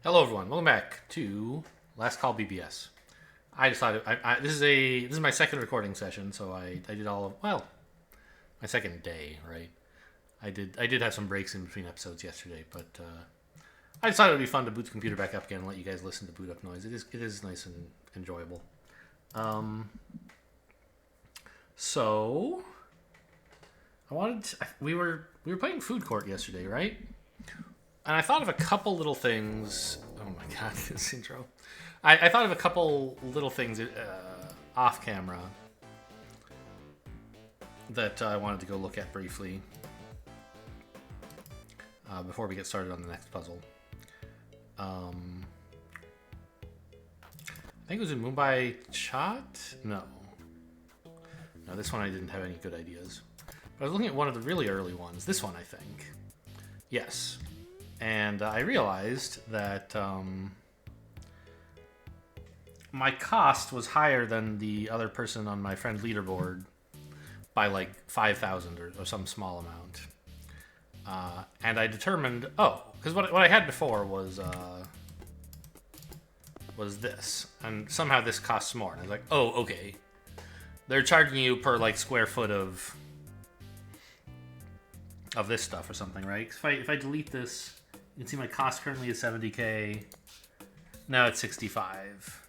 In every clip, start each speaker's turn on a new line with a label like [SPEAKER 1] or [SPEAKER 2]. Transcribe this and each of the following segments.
[SPEAKER 1] Hello, everyone. Welcome back to Last Call BBS. I decided this is my second recording session, so I did all of my second day, right? I did have some breaks in between episodes yesterday, but I decided it would be fun to boot the computer back up again and let you guys listen to boot up noise. It is nice and enjoyable. So we were playing Food Court yesterday, right? And I thought of a couple little things. Oh my god, this intro. I thought of a couple little things off camera that I wanted to go look at briefly before we get started on the next puzzle. I think it was in Mumbai Chat? No, this one I didn't have any good ideas. But I was looking at one of the really early ones. This one, I think. Yes. And I realized that my cost was higher than the other person on my friend leaderboard by like 5,000 or some small amount. And I determined, because what I had before was this, and somehow this costs more. And I was like, oh, okay. They're charging you per like square foot of this stuff or something, right? If I delete this, you can see my cost currently is 70k. Now it's 65.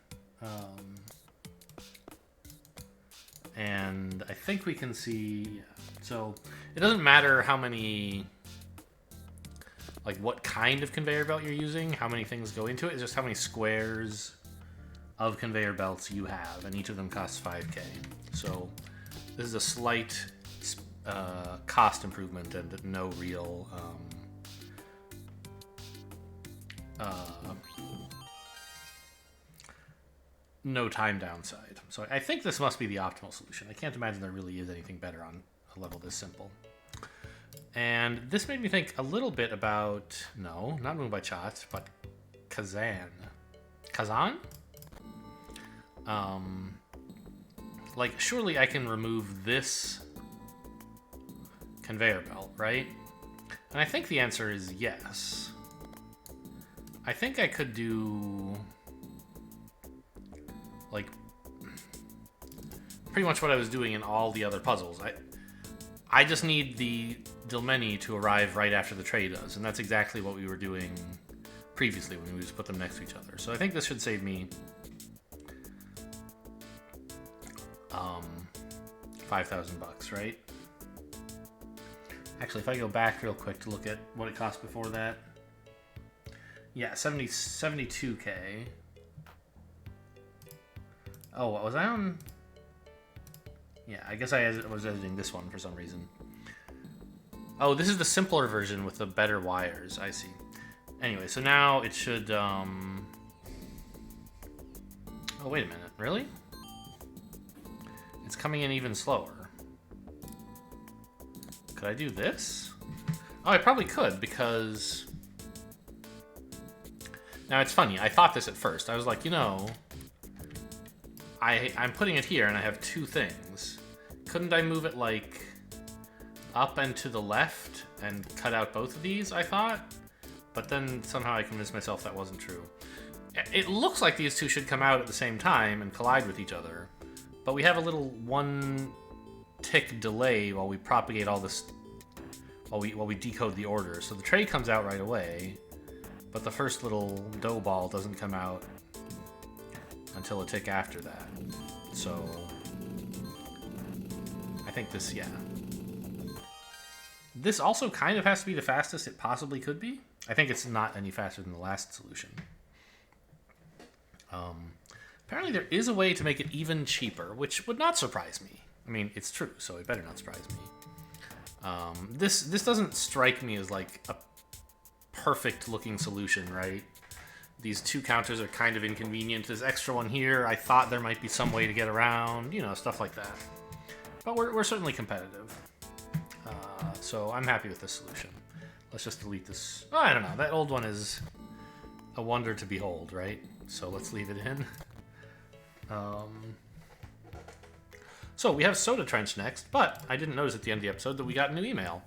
[SPEAKER 1] And I think we can see... So it doesn't matter how many... Like what kind of conveyor belt you're using, how many things go into it. It's just how many squares of conveyor belts you have. And each of them costs 5k. So this is a slight cost improvement and no real... no time downside. So I think this must be the optimal solution. I can't imagine there really is anything better on a level this simple. And this made me think a little bit about, no, not Mumbai Chat, but Kazan. Kazan? Like, surely I can remove this conveyor belt, right? And I think the answer is yes. I think I could do... like pretty much what I was doing in all the other puzzles. I just need the Dilmeni to arrive right after the tray does, and that's exactly what we were doing previously when we just put them next to each other. So I think this should save me 5,000 bucks, right? Actually, if I go back real quick to look at what it cost before that. Yeah, 72k. Oh, what was I on? Yeah, I guess I was editing this one for some reason. Oh, this is the simpler version with the better wires. I see. Anyway, so now it should... Oh, wait a minute. Really? It's coming in even slower. Could I do this? Oh, I probably could, because... Now, it's funny. I thought this at first. I was like, you know... I'm putting it here, and I have two things. Couldn't I move it, like, up and to the left and cut out both of these, I thought? But then somehow I convinced myself that wasn't true. It looks like these two should come out at the same time and collide with each other. But we have a little one-tick delay while we propagate all this... While we decode the order. So the tray comes out right away, but the first little dough ball doesn't come out until a tick after that. So I think this, yeah. This also kind of has to be the fastest it possibly could be. I think it's not any faster than the last solution. Apparently there is a way to make it even cheaper, which would not surprise me. I mean, it's true, so it better not surprise me. This doesn't strike me as like a perfect looking solution, right? These two counters are kind of inconvenient. This extra one here, I thought there might be some way to get around, you know, stuff like that. But we're certainly competitive. So I'm happy with this solution. Let's just delete this. Oh, I don't know. That old one is a wonder to behold, right? So let's leave it in. So we have Soda Trench next, but I didn't notice at the end of the episode that we got a new email.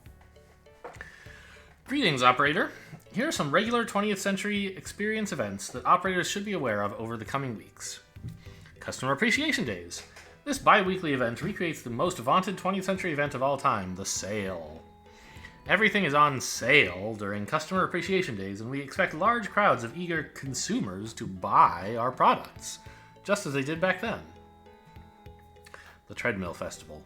[SPEAKER 1] Greetings, operator. Here are some regular 20th century experience events that operators should be aware of over the coming weeks. Customer Appreciation Days. This bi-weekly event recreates the most vaunted 20th century event of all time, the sale. Everything is on sale during Customer Appreciation Days, and we expect large crowds of eager consumers to buy our products, just as they did back then. The Treadmill Festival.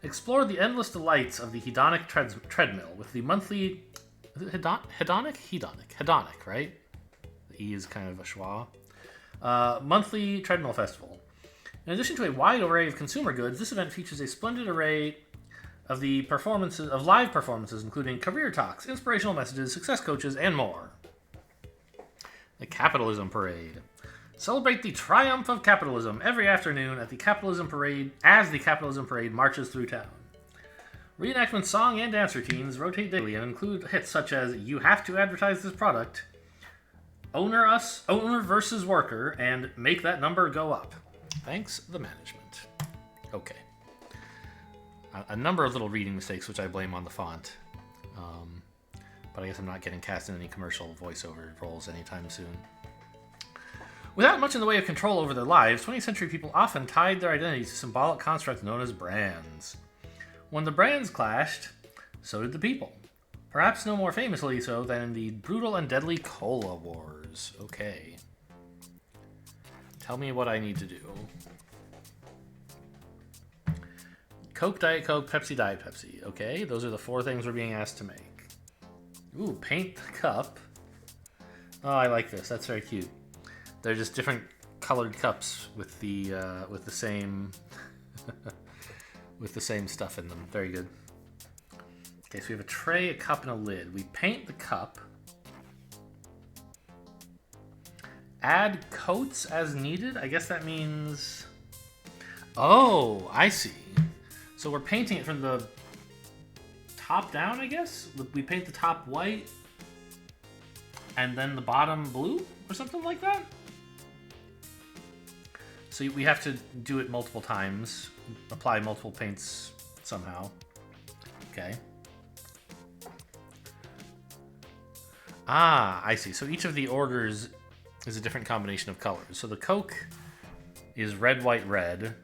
[SPEAKER 1] Explore the endless delights of the hedonic treadmill with the monthly... Hedonic, right? The E is kind of a schwa. Monthly Treadmill Festival. In addition to a wide array of consumer goods, this event features a splendid array of live performances, including career talks, inspirational messages, success coaches, and more. The Capitalism Parade. Celebrate the triumph of capitalism every afternoon at the Capitalism Parade as the Capitalism Parade marches through town. Reenactment song and dance routines rotate daily and include hits such as "You Have to Advertise This Product," Owner versus Worker, and "Make That Number Go Up." Thanks, the management. Okay. A number of little reading mistakes, which I blame on the font. But I guess I'm not getting cast in any commercial voiceover roles anytime soon. Without much in the way of control over their lives, 20th century people often tied their identities to symbolic constructs known as brands. When the brands clashed, so did the people. Perhaps no more famously so than in the brutal and deadly Cola Wars. Okay. Tell me what I need to do. Coke, Diet Coke, Pepsi, Diet Pepsi. Okay, those are the 4 things we're being asked to make. Ooh, paint the cup. Oh, I like this. That's very cute. They're just different colored cups with the same with the same stuff in them. Very good. Okay, so we have a tray, a cup, and a lid. We paint the cup. Add coats as needed. I guess that means... Oh, I see. So we're painting it from the top down, I guess? We paint the top white and then the bottom blue or something like that? So we have to do it multiple times, apply multiple paints somehow. Okay. Ah, I see. So each of the orders is a different combination of colors. So the Coke is red, white, red.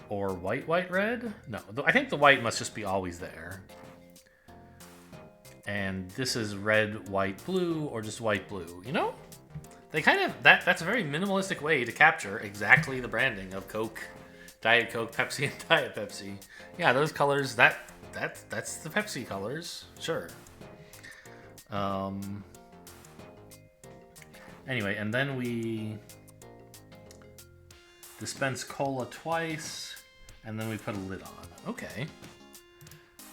[SPEAKER 1] Or white, white, red? No, I think the white must just be always there. And this is red, white, blue, or just white, blue. You know? They kind of... That's a very minimalistic way to capture exactly the branding of Coke, Diet Coke, Pepsi, and Diet Pepsi. Yeah, those colors, that's the Pepsi colors. Sure. Anyway, and then we dispense cola twice. And then we put a lid on. Okay.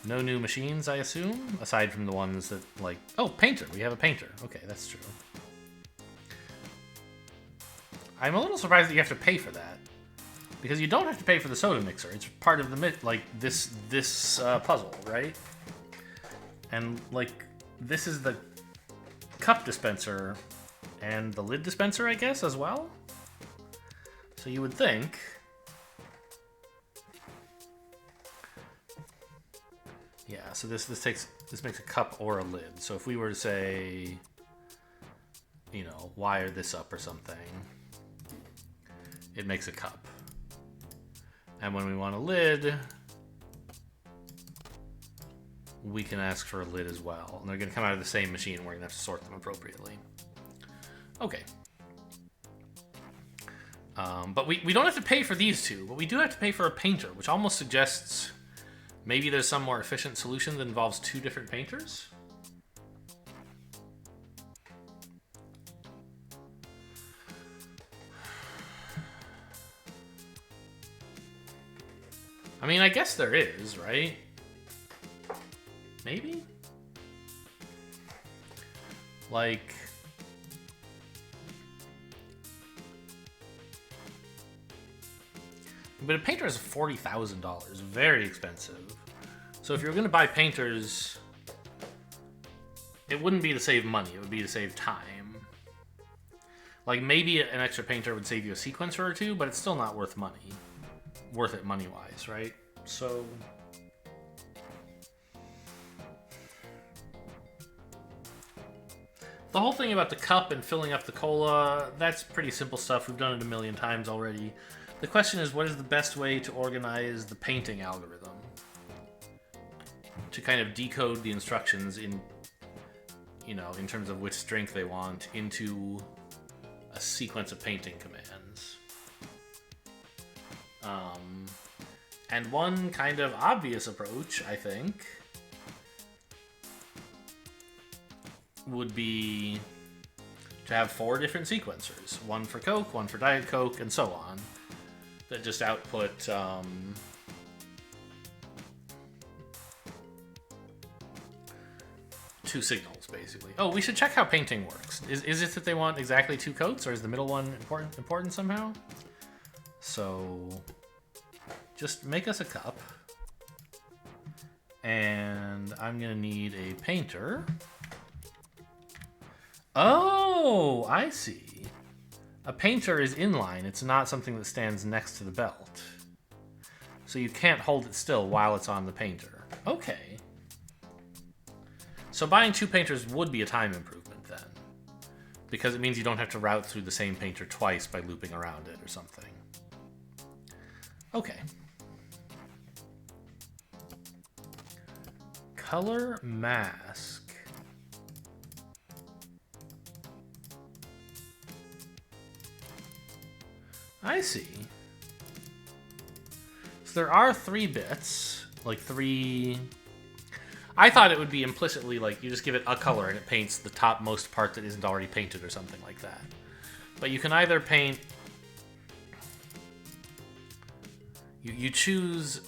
[SPEAKER 1] No new machines, I assume? Aside from the ones that, like... Oh, painter. We have a painter. Okay, that's true. I'm a little surprised that you have to pay for that. Because you don't have to pay for the soda mixer. It's part of the, this puzzle, right? And, like, this is the cup dispenser and the lid dispenser, I guess, as well? So you would think... Yeah, so this makes a cup or a lid. So if we were to say, you know, wire this up or something, it makes a cup. And when we want a lid, we can ask for a lid as well. And they're going to come out of the same machine. We're going to have to sort them appropriately. Okay. But we don't have to pay for these two, but we do have to pay for a painter, which almost suggests... Maybe there's some more efficient solution that involves 2 different painters? I mean, I guess there is, right? Maybe? Like... But a painter is $40,000. Very expensive. So if you're going to buy painters, it wouldn't be to save money. It would be to save time. Like, maybe an extra painter would save you a sequencer or 2, but it's still not worth money. Worth it money-wise, right? So... The whole thing about the cup and filling up the cola, that's pretty simple stuff. We've done it a million times already. The question is, what is the best way to organize the painting algorithm? To kind of decode the instructions in, you know, in terms of which strength they want into a sequence of painting commands. And one kind of obvious approach, I think, would be to have 4 different sequencers. One for Coke, one for Diet Coke, and so on. That just output... 2 signals, basically. Oh, we should check how painting works. Is it that they want exactly 2 coats, or is the middle one important somehow? So... just make us a cup. And I'm gonna need a painter. Oh, I see. A painter is inline. It's not something that stands next to the belt. So you can't hold it still while it's on the painter. Okay. So buying 2 painters would be a time improvement then. Because it means you don't have to route through the same painter twice by looping around it or something. Okay. Color mask. I see. So there are 3 bits, like 3... I thought it would be implicitly like you just give it a color and it paints the topmost part that isn't already painted or something like that. But you can either paint... You choose,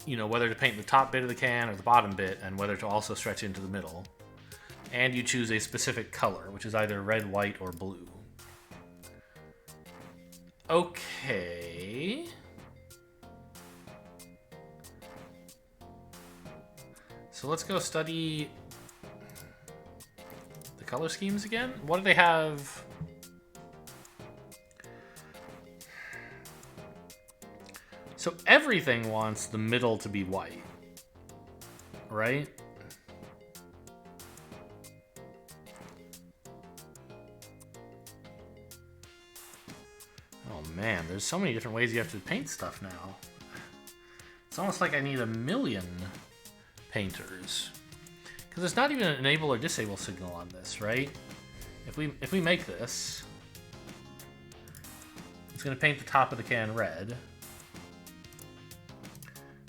[SPEAKER 1] you know, whether to paint the top bit of the can or the bottom bit, and whether to also stretch into the middle. And you choose a specific color, which is either red, white, or blue. Okay. So let's go study the color schemes again. What do they have? So everything wants the middle to be white, right? Oh man, there's so many different ways you have to paint stuff now. It's almost like I need a million painters. Because there's not even an enable or disable signal on this, right? If we make this, it's going to paint the top of the can red.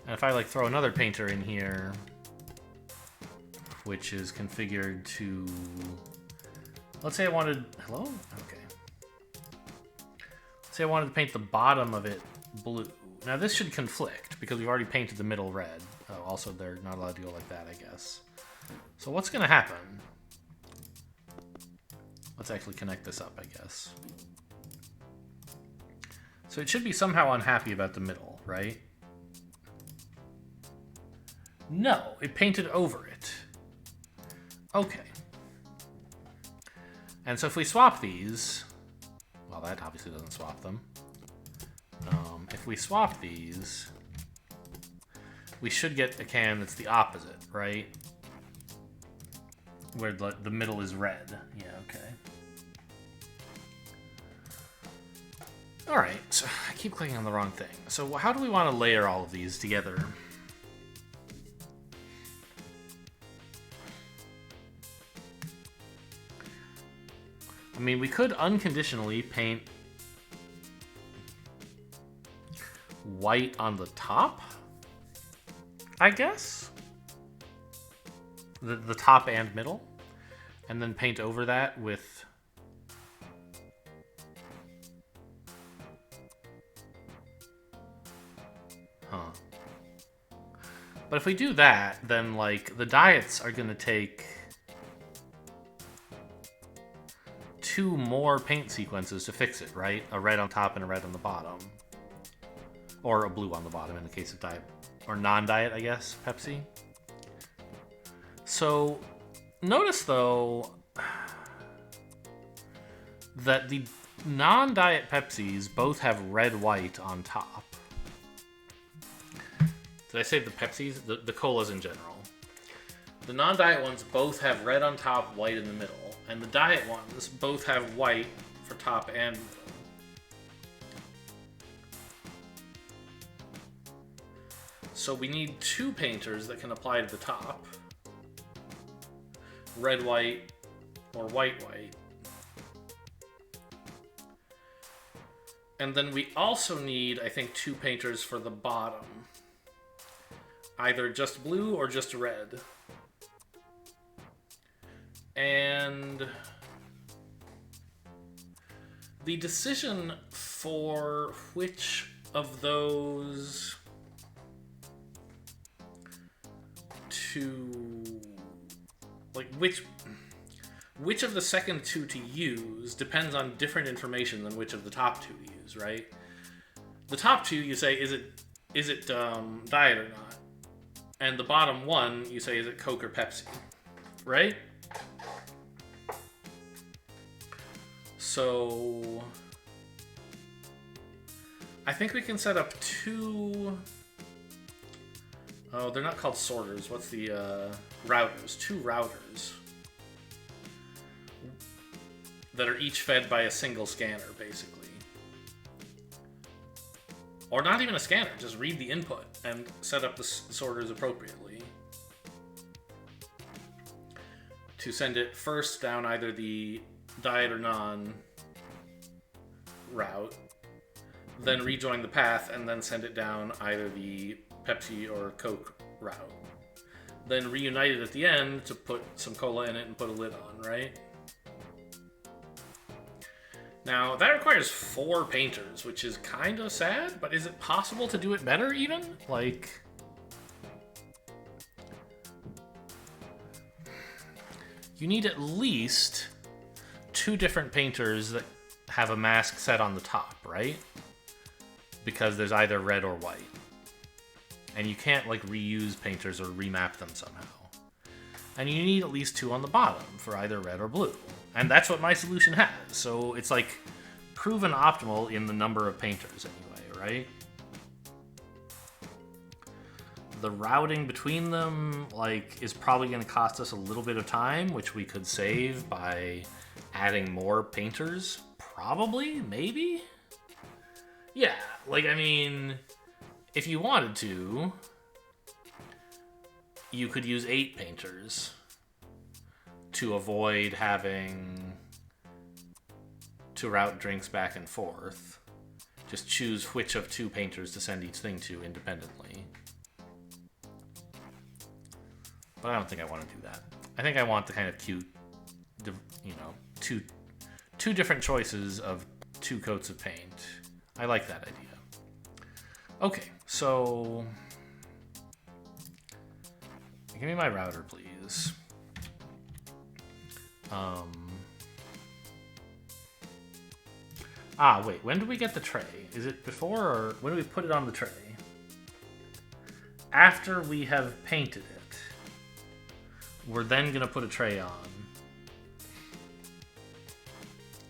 [SPEAKER 1] And if I like throw another painter in here, which is configured to, let's say I wanted, hello? Okay. Let's say I wanted to paint the bottom of it blue. Now this should conflict because we've already painted the middle red. Oh, also they're not allowed to go like that, I guess. So what's gonna happen? Let's actually connect this up, I guess. So it should be somehow unhappy about the middle, right? No, it painted over it. Okay. And so if we swap these, well, that obviously doesn't swap them. If we swap these, we should get a can that's the opposite, right? Where the middle is red. Yeah, okay. All right, so I keep clicking on the wrong thing. So how do we want to layer all of these together? I mean, we could unconditionally paint white on the top, I guess? The top and middle. And then paint over that with... Huh. But if we do that, then, like, the diets are going to take 2 more paint sequences to fix it, right? A red on top and a red on the bottom. Or a blue on the bottom in the case of diet. Or non-diet, I guess, Pepsi. So, notice, though, that the non-diet Pepsis both have red-white on top. Did I say the Pepsis? The colas in general. The non-diet ones both have red on top, white in the middle. And the diet ones both have white for top and middle. So we need two painters that can apply to the top. Red, white, or white, white. And then we also need, I think, two painters for the bottom. Either just blue or just red. And the decision for which of those to, like, which of the second two to use depends on different information than which of the top two to use, right? The top two, you say, is it diet or not? And the bottom one, you say, is it Coke or Pepsi, right? So I think we can set up two. Oh, they're not called sorters. What's the routers? Two routers that are each fed by a single scanner, basically. Or not even a scanner, just read the input and set up the sorters appropriately to send it first down either the diet or non route, then rejoin the path, and then send it down either the Pepsi or Coke route. Then reunite it at the end to put some cola in it and put a lid on, right? Now, that requires 4 painters, which is kind of sad, but is it possible to do it better, even? Like, you need at least 2 different painters that have a mask set on the top, right? Because there's either red or white. And you can't, like, reuse painters or remap them somehow. And you need at least 2 on the bottom for either red or blue. And that's what my solution has. So it's, like, proven optimal in the number of painters anyway, right? The routing between them, like, is probably going to cost us a little bit of time, which we could save by adding more painters. Probably, maybe? Yeah, like, I mean, if you wanted to, you could use 8 painters to avoid having to route drinks back and forth. Just choose which of 2 painters to send each thing to independently. But I don't think I want to do that. I think I want the kind of cute, you know, two different choices of 2 coats of paint. I like that idea. Okay, so give me my router, please. Wait, when do we get the tray? Is it before or when do we put it on the tray? After we have painted it, we're then gonna put a tray on.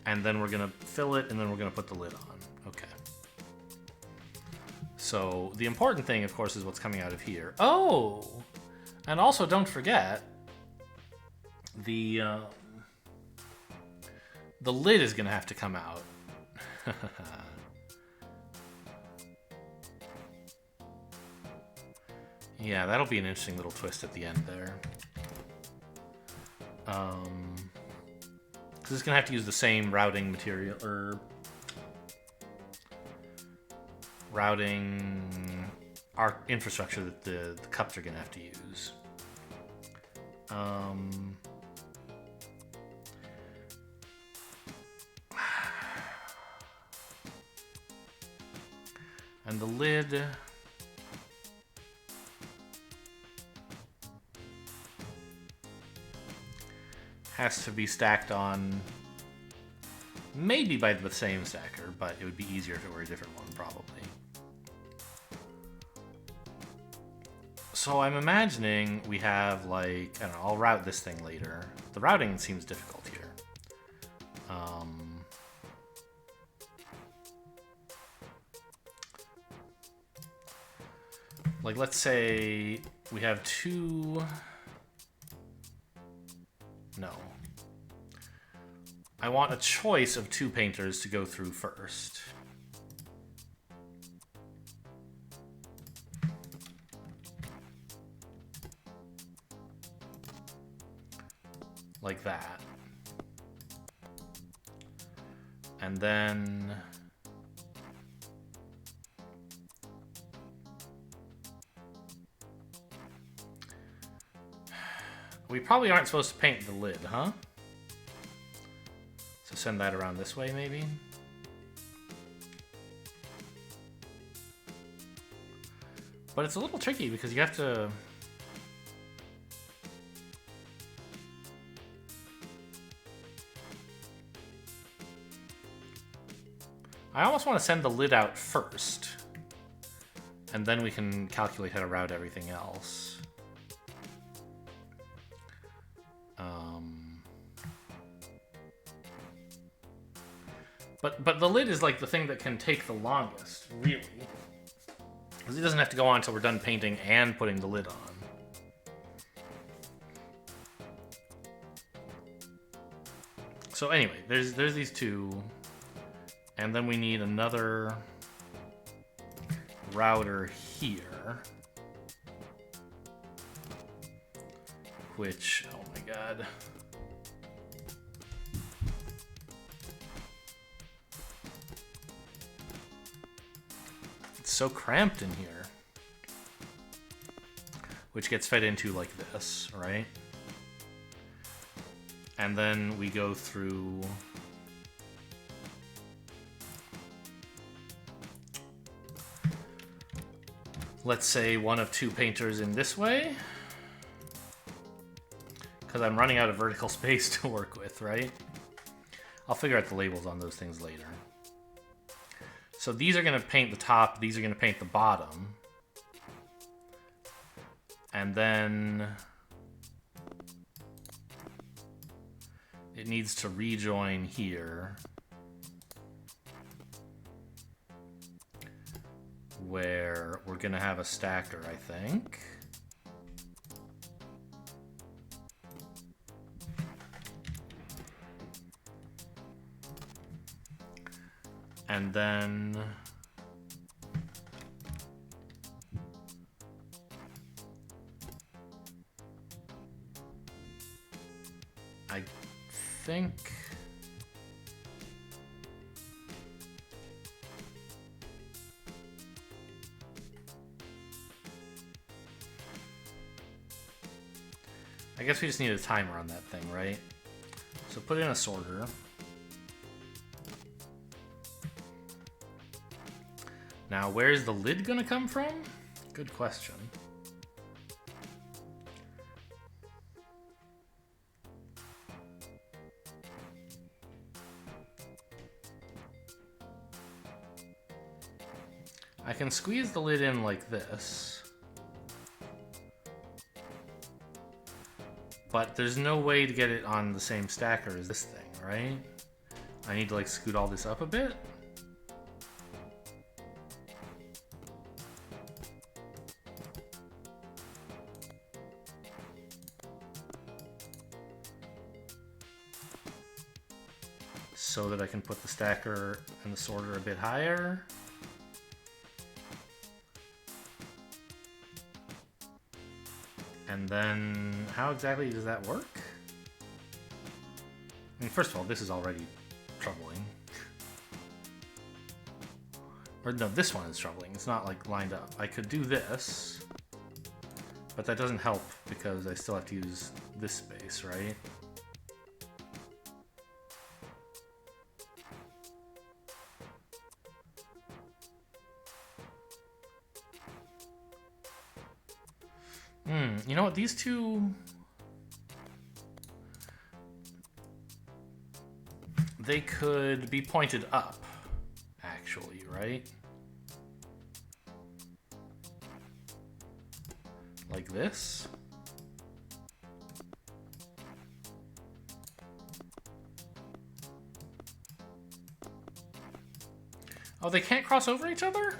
[SPEAKER 1] And then we're gonna fill it, and then we're gonna put the lid on. Okay. So the important thing, of course, is what's coming out of here. Oh! And also, don't forget, the lid is gonna have to come out. Yeah, that'll be an interesting little twist at the end there. Because it's gonna have to use the same routing material, or routing our infrastructure that the cups are gonna have to use. And the lid has to be stacked on, maybe by the same stacker, but it would be easier if it were a different one, probably. So I'm imagining we have, like, I don't know, I'll route this thing later. The routing seems difficult here. Like, let's say we have 2 I want a choice of 2 painters to go through first. Like that. And then... we probably aren't supposed to paint the lid, huh? So send that around this way, maybe? But it's a little tricky because you have to... I almost want to send the lid out first. And then we can calculate how to route everything else. But the lid is like the thing that can take the longest, really. Because it doesn't have to go on until we're done painting and putting the lid on. So anyway, there's these 2. And then we need another router here. Which, oh my god. It's so cramped in here. Which gets fed into like this, right? And then we go through... let's say one of 2 painters in this way. Because I'm running out of vertical space to work with, right? I'll figure out the labels on those things later. So these are going to paint the top, these are going to paint the bottom. And then it needs to rejoin here. Where we're going to have a stacker, I think. And then... I think... I guess we just need a timer on that thing, right? So put in a sorter. Now, where's the lid gonna come from? Good question. I can squeeze the lid in like this. But there's no way to get it on the same stacker as this thing, right? I need to like scoot all this up a bit. So that I can put the stacker and the sorter a bit higher. And then, how exactly does that work? I mean, first of all, this is already troubling. Or no, this one is troubling. It's not like lined up. I could do this, but that doesn't help because I still have to use this space, right? You know what? These two... they could be pointed up, actually, right? Like this? Oh, they can't cross over each other?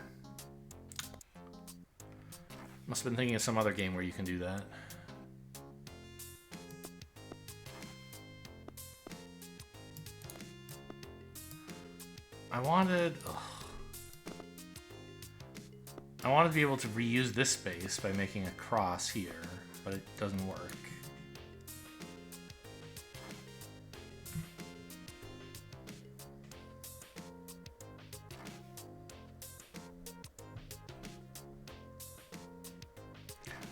[SPEAKER 1] Must have been thinking of some other game where you can do that. I wanted... Ugh. I wanted to be able to reuse this space by making a cross here, but it doesn't work.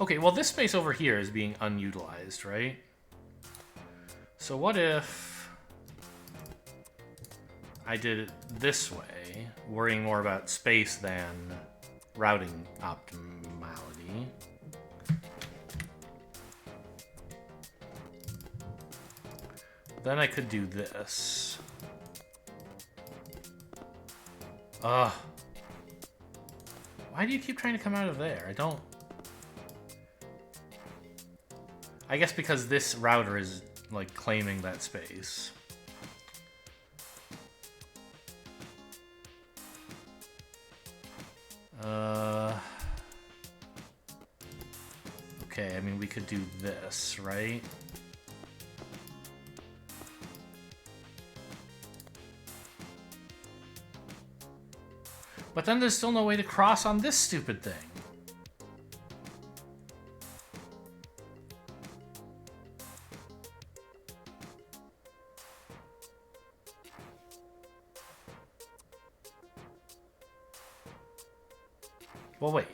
[SPEAKER 1] Okay, well this space over here is being unutilized, right? So what if I did it this way, worrying more about space than routing optimality? Then I could do this. Ugh. Why do you keep trying to come out of there? I don't... I guess because this router is, like, claiming that space. Okay, I mean, we could do this, right? But then there's still no way to cross on this stupid thing. Well, wait.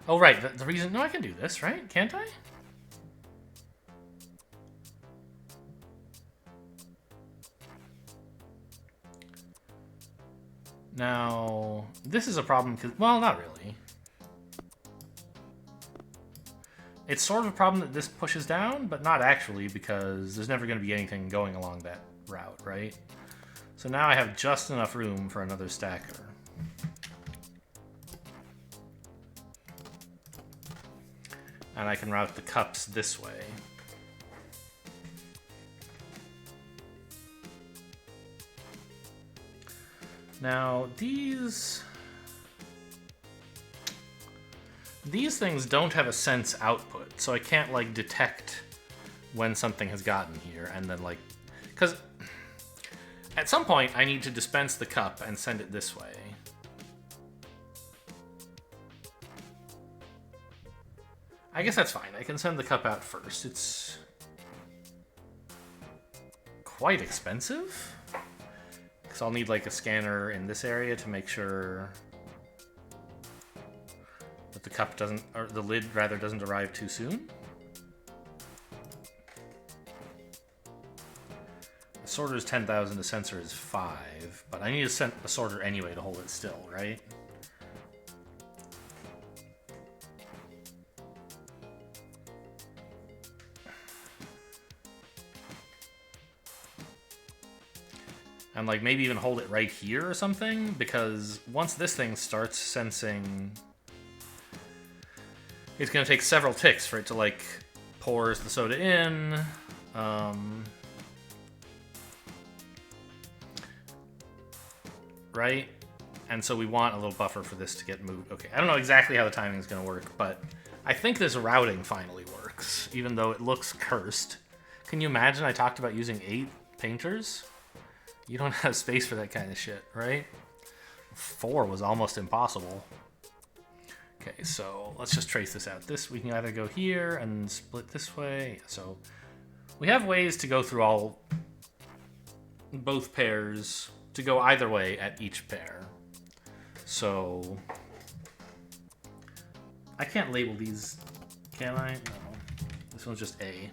[SPEAKER 1] Oh, right. The reason... No, I can do this, right? Can't I? Now, this is a problem because... Well, not really. It's sort of a problem that this pushes down, but not actually because there's never going to be anything going along that route, right? So now I have just enough room for another stacker. And I can route the cups this way. Now, these things don't have a sense output, so I can't, like, detect when something has gotten here, and then, like... Because at some point, I need to dispense the cup and send it this way. I guess that's fine. I can send the cup out first. It's quite expensive. Because I'll need like a scanner in this area to make sure that the cup doesn't, or the lid rather, doesn't arrive too soon. The sorter is 10,000, the sensor is 5, but I need a sorter anyway to hold it still, right? And like maybe even hold it right here or something, because once this thing starts sensing, it's gonna take several ticks for it to like pours the soda in. Right? And so we want a little buffer for this to get moved. Okay, I don't know exactly how the timing is gonna work, but I think this routing finally works, even though it looks cursed. Can you imagine I talked about using 8 painters? You don't have space for that kind of shit, right? 4 was almost impossible. Okay, so let's just trace this out. We can either go here and split this way. So we have ways to go through both pairs, to go either way at each pair. So I can't label these, can I? No. This one's just A.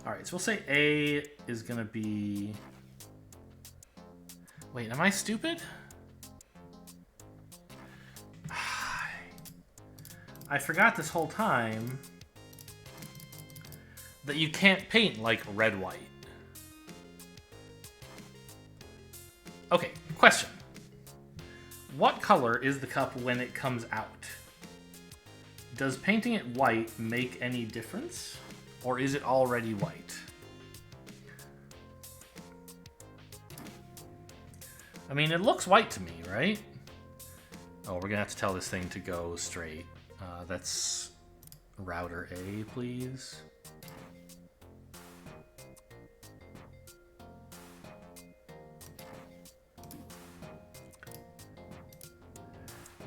[SPEAKER 1] All right, so we'll say A is gonna be... Wait, am I stupid? I forgot this whole time that you can't paint like red-white. Okay, question. What color is the cup when it comes out? Does painting it white make any difference? Or is it already white? I mean, it looks white to me, right? Oh, we're gonna have to tell this thing to go straight. That's router A, please.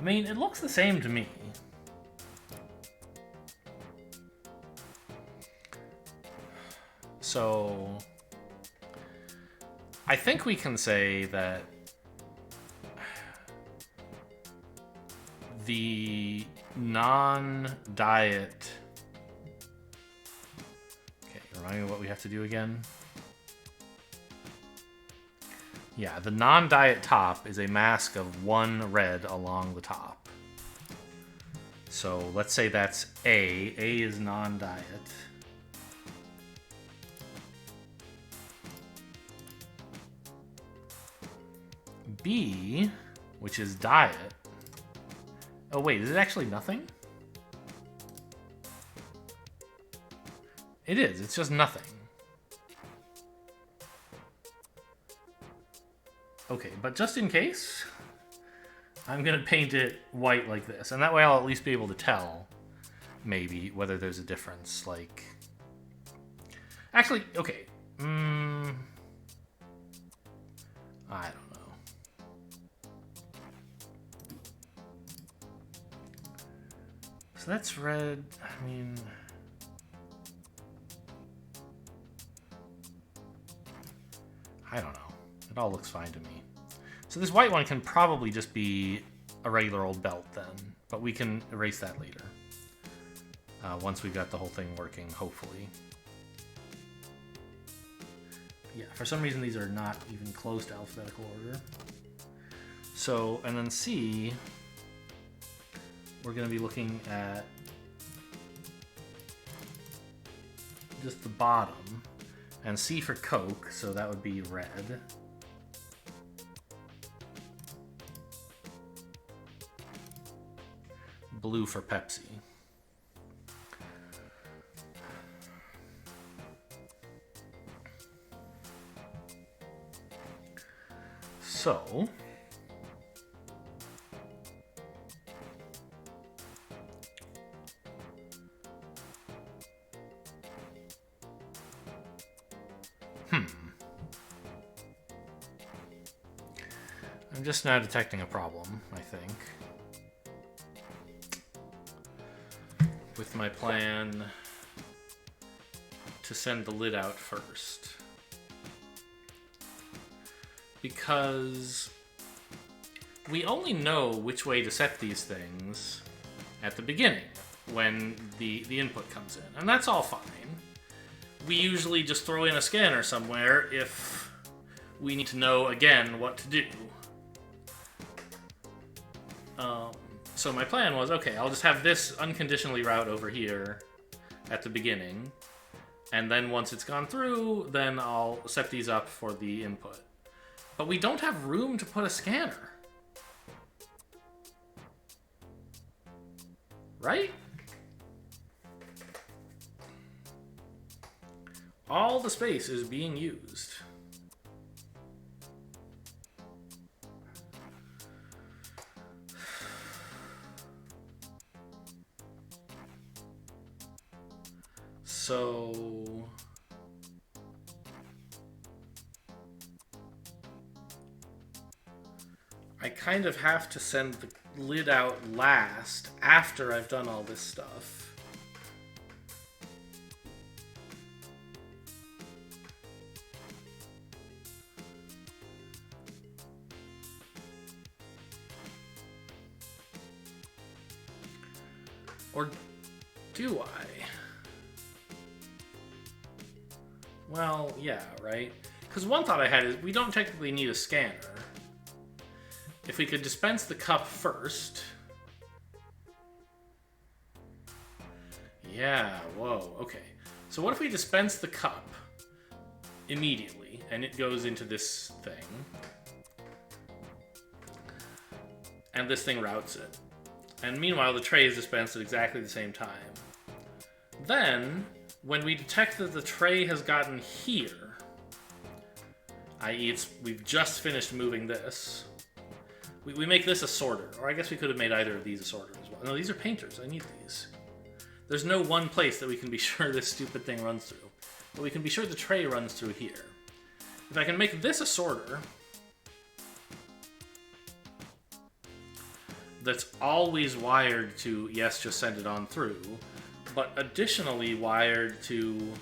[SPEAKER 1] I mean, it looks the same to me. So I think we can say that the non-diet... Okay, remind me what we have to do again. Yeah, the non-diet top is a mask of 1 red along the top. So let's say that's A. A is non-diet. B, which is diet. Oh wait, is it actually nothing? It is, it's just nothing. Okay, but just in case, I'm gonna paint it white like this, and that way I'll at least be able to tell, maybe, whether there's a difference, like... Actually, okay. I don't know. So that's red, I mean... I don't know. It all looks fine to me. So this white one can probably just be a regular old belt then, but we can erase that later. Once we've got the whole thing working, hopefully. Yeah, for some reason these are not even close to alphabetical order. So, and then C, we're going to be looking at just the bottom. And C for Coke, so that would be red. Blue for Pepsi. So, I'm just now detecting a problem, I think, with my plan to send the lid out first. Because we only know which way to set these things at the beginning, when the input comes in, and that's all fine. We usually just throw in a scanner somewhere if we need to know again what to do. So my plan was, okay, I'll just have this unconditionally route over here at the beginning, and then once it's gone through, then I'll set these up for the input. But we don't have room to put a scanner. Right? All the space is being used. So I kind of have to send the lid out last after I've done all this stuff. Or do I? Well, yeah, right? Because one thought I had is we don't technically need a scanner. If we could dispense the cup first. Yeah, whoa, okay. So what if we dispense the cup immediately and it goes into this thing? And this thing routes it. And meanwhile, the tray is dispensed at exactly the same time. Then, when we detect that the tray has gotten here, i.e. we've just finished moving this, we make this a sorter. Or I guess we could have made either of these a sorter as well. No, these are painters. I need these. There's no one place that we can be sure this stupid thing runs through. But we can be sure the tray runs through here. If I can make this a sorter, that's always wired to, yes, just send it on through, but additionally wired to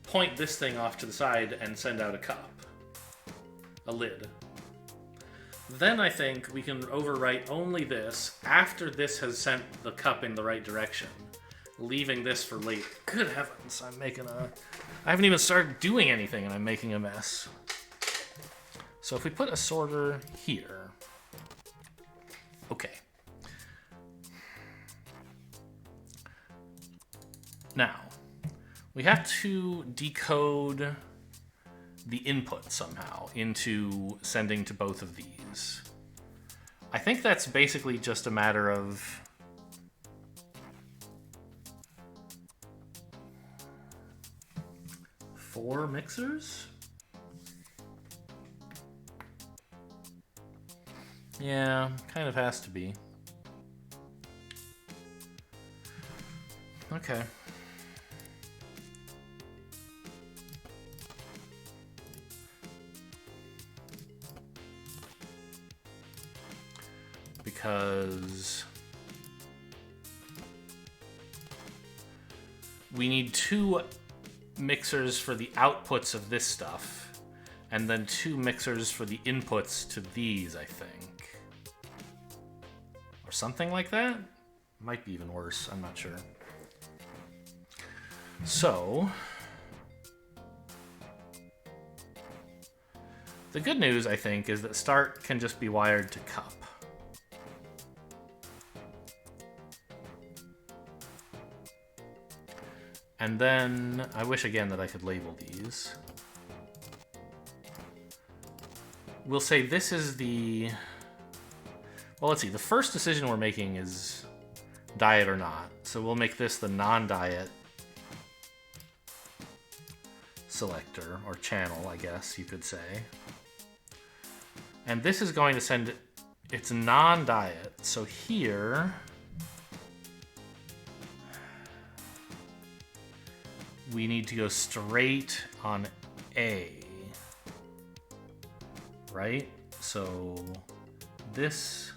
[SPEAKER 1] point this thing off to the side and send out a cup. A lid. Then I think we can overwrite only this after this has sent the cup in the right direction, leaving this for later. Good heavens, I haven't even started doing anything and I'm making a mess. So if we put a sorter here, okay. Now, we have to decode the input somehow into sending to both of these. I think that's basically just a matter of four mixers? Yeah, kind of has to be. Okay. Because we need two mixers for the outputs of this stuff, and then two mixers for the inputs to these, I think. Or something like that? Might be even worse, I'm not sure. So, the good news, I think, is that start can just be wired to cup. And then, I wish again that I could label these. We'll say this is the... Well, let's see. The first decision we're making is diet or not. So we'll make this the non-diet selector, or channel, I guess you could say. And this is going to send... It's non-diet. So here... we need to go straight on A, right? So this,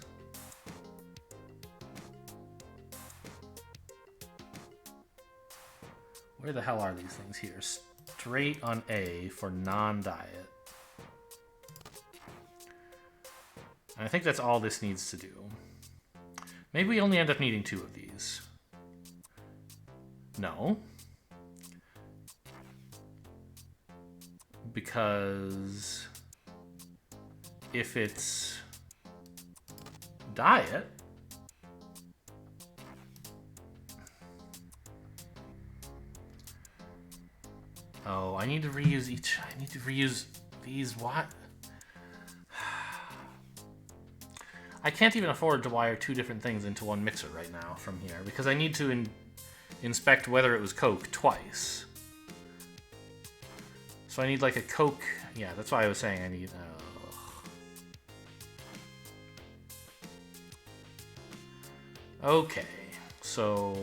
[SPEAKER 1] where the hell are these things here? Straight on A for non-diet. And I think that's all this needs to do. Maybe we only end up needing two of these. No. Because if it's diet, oh, I need to reuse each. I need to reuse these. What? I can't even afford to wire two different things into one mixer right now from here because I need to inspect whether it was Coke twice. So I need like a Coke. Yeah, that's why I was saying I need. Okay, so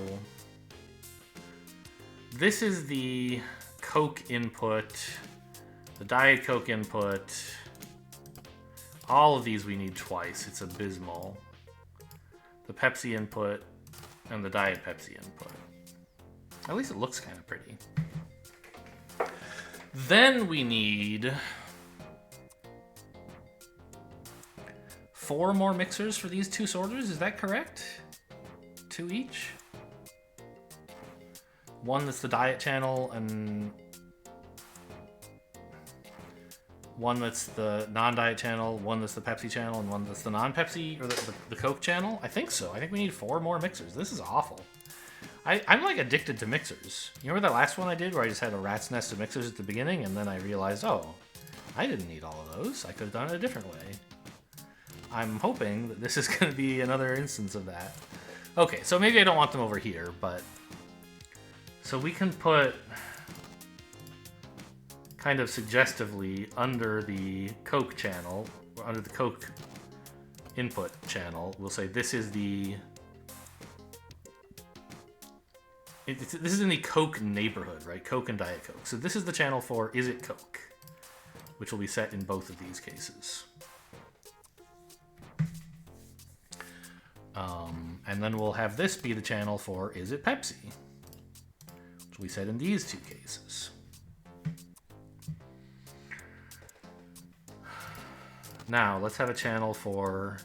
[SPEAKER 1] this is the Coke input, the Diet Coke input. All of these we need twice. It's abysmal. The Pepsi input and the Diet Pepsi input. At least it looks kind of pretty. Then we need 4 more mixers for these two sorters. Is that correct? 2 each? One that's the diet channel and one that's the non-diet channel, one that's the Pepsi channel, and one that's the non-Pepsi, or the Coke channel? I think so. I think we need 4 more mixers. This is awful. I'm like addicted to mixers. You remember that last one I did where I just had a rat's nest of mixers at the beginning and then I realized, oh, I didn't need all of those. I could have done it a different way. I'm hoping that this is going to be another instance of that. Okay, so maybe I don't want them over here, but... So we can put, kind of suggestively, under the Coke channel, or under the Coke input channel, we'll say this is the... This is in the Coke neighborhood, right? Coke and Diet Coke. So this is the channel for Is It Coke, which will be set in both of these cases. And then we'll have this be the channel for is it Pepsi? Which we said in these two cases. Now, let's have a channel for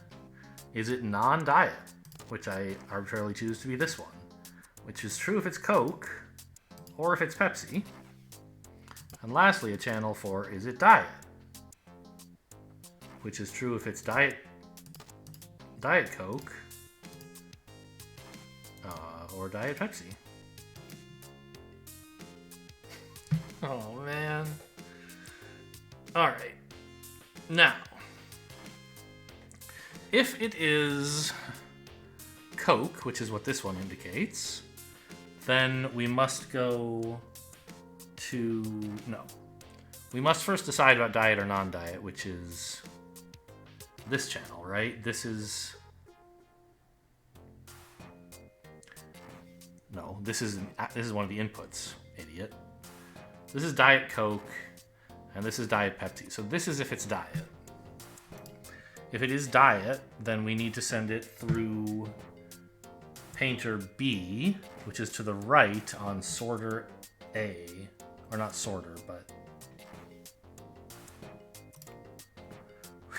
[SPEAKER 1] is it non-diet? Which I arbitrarily choose to be this one. Which is true if it's Coke, or if it's Pepsi. And lastly, a channel for is it diet? Which is true if it's Diet Coke, or Diet Pepsi. Oh, man. Alright. Now, if it is Coke, which is what this one indicates, then we must go to... No. We must first decide about diet or non-diet, which is this channel, right? This is... No, this is one of the inputs, idiot. This is Diet Coke, and this is Diet Pepsi. So this is if it's diet. If it is diet, then we need to send it through painter B, which is to the right on sorter A. Or not sorter, but...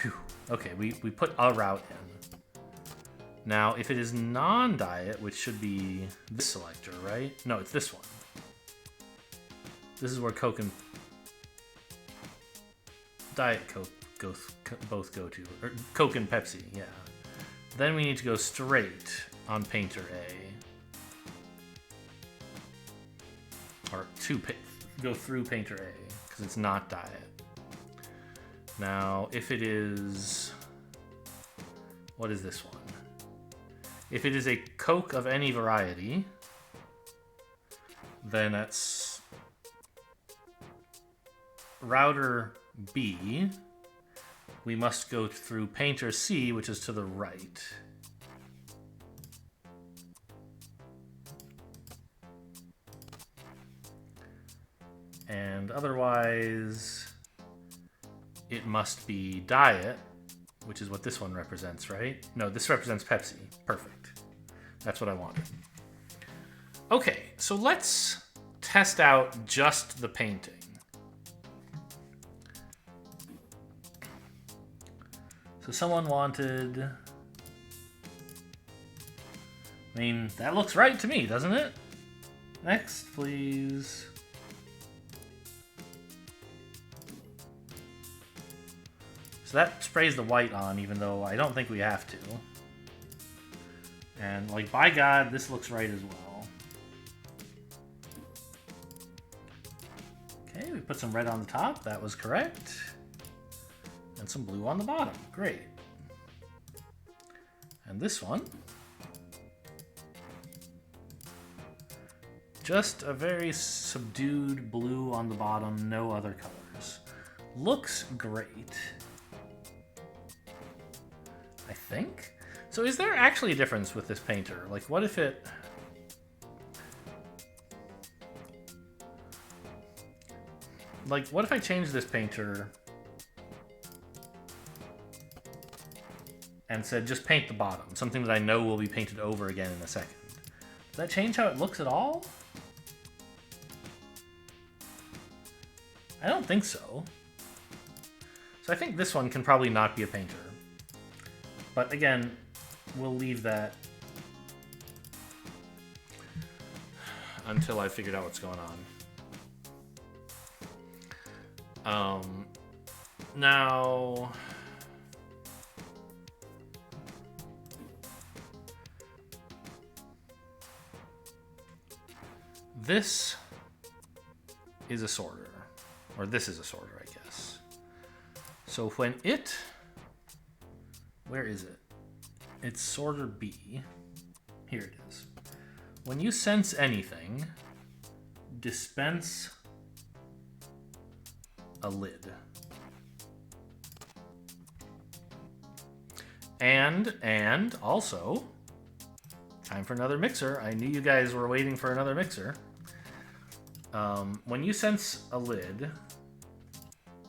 [SPEAKER 1] Whew. Okay, we put a route in. Now, if it is non-diet, which should be this selector, right? No, it's this one. This is where Coke and Diet Coke both go to. Or Coke and Pepsi, yeah. Then we need to go straight on painter A. Or go through painter A, because it's not diet. Now, if it is... What is this one? If it is a Coke of any variety, then that's router B. We must go through painter C, which is to the right. And otherwise, it must be diet, which is what this one represents, right? No, this represents Pepsi. Perfect. That's what I wanted. Okay, so let's test out just the painting. So someone wanted... I mean, that looks right to me, doesn't it? Next, please. So that sprays the white on, even though I don't think we have to. And, like, by God, this looks right as well. Okay, we put some red on the top. That was correct. And some blue on the bottom. Great. And this one. Just a very subdued blue on the bottom, no other colors. Looks great. I think? So is there actually a difference with this painter? Like, what if it... Like, what if I change this painter and said just paint the bottom, something that I know will be painted over again in a second? Does that change how it looks at all? I don't think so. So I think this one can probably not be a painter. But again, we'll leave that until I figured out what's going on. Now... This is a sorter. Or this is a sorter, I guess. So when it... Where is it? It's sorter B. Here it is. When you sense anything, dispense a lid. And also, time for another mixer. I knew you guys were waiting for another mixer. When you sense a lid,